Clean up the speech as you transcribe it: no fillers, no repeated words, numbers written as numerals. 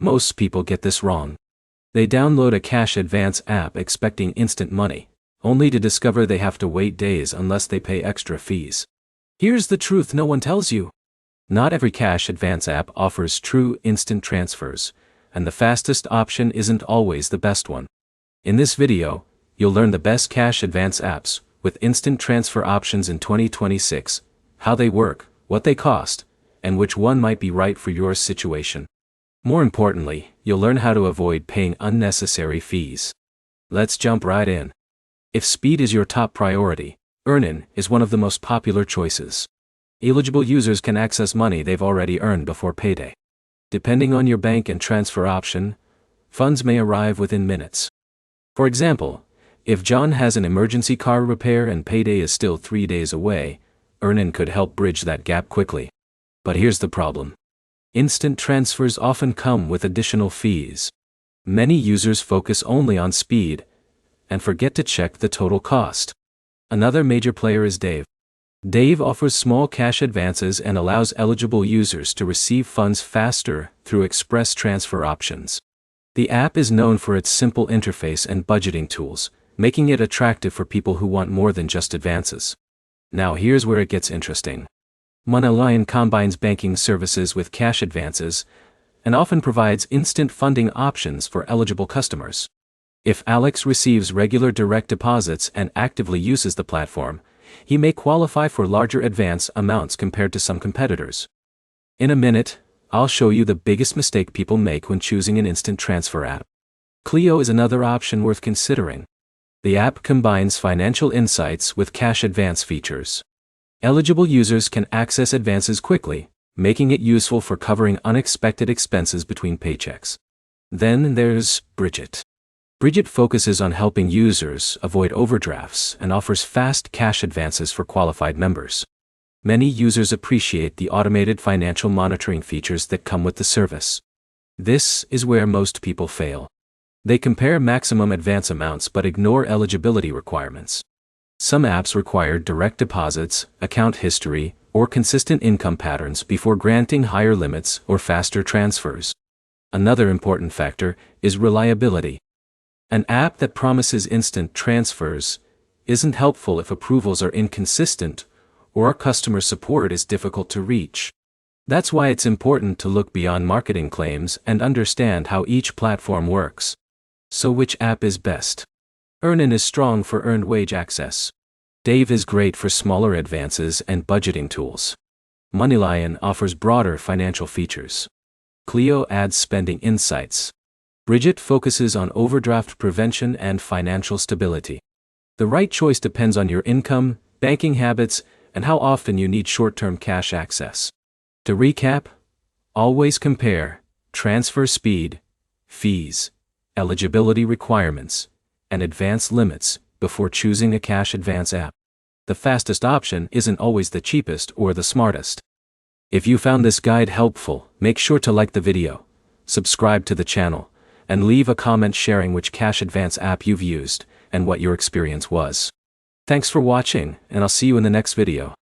Most people get this wrong. They download a cash advance app expecting instant money, only to discover they have to wait days unless they pay extra fees. Here's the truth no one tells you. Not every cash advance app offers true instant transfers, and the fastest option isn't always the best one. In this video, you'll learn the best cash advance apps with instant transfer options in 2026, how they work, what they cost, and which one might be right for your situation. More importantly, you'll learn how to avoid paying unnecessary fees. Let's jump right in. If speed is your top priority, Earnin is one of the most popular choices. Eligible users can access money they've already earned before payday. Depending on your bank and transfer option, funds may arrive within minutes. For example, if John has an emergency car repair and payday is still 3 days away, Earnin could help bridge that gap quickly. But here's the problem. Instant transfers often come with additional fees. Many users focus only on speed and forget to check the total cost. Another major player is Dave. Dave offers small cash advances and allows eligible users to receive funds faster through express transfer options. The app is known for its simple interface and budgeting tools, making it attractive for people who want more than just advances. Now here's where it gets interesting. MoneyLion combines banking services with cash advances and often provides instant funding options for eligible customers. If Alex receives regular direct deposits and actively uses the platform, he may qualify for larger advance amounts compared to some competitors. In a minute, I'll show you the biggest mistake people make when choosing an instant transfer app. Clio is another option worth considering. The app combines financial insights with cash advance features. Eligible users can access advances quickly, making it useful for covering unexpected expenses between paychecks. Then there's Bridget. Bridget focuses on helping users avoid overdrafts and offers fast cash advances for qualified members. Many users appreciate the automated financial monitoring features that come with the service. This is where most people fail. They compare maximum advance amounts but ignore eligibility requirements. Some apps require direct deposits, account history, or consistent income patterns before granting higher limits or faster transfers. Another important factor is reliability. An app that promises instant transfers isn't helpful if approvals are inconsistent or customer support is difficult to reach. That's why it's important to look beyond marketing claims and understand how each platform works. So which app is best? Earnin is strong for earned wage access. Dave is great for smaller advances and budgeting tools. MoneyLion offers broader financial features. Clio adds spending insights. Bridget focuses on overdraft prevention and financial stability. The right choice depends on your income, banking habits, and how often you need short-term cash access. To recap, always compare transfer speed, fees, eligibility requirements, and advance limits before choosing a cash advance app. The fastest option isn't always the cheapest or the smartest. If you found this guide helpful, make sure to like the video, subscribe to the channel, and leave a comment sharing which cash advance app you've used and what your experience was. Thanks for watching, and I'll see you in the next video.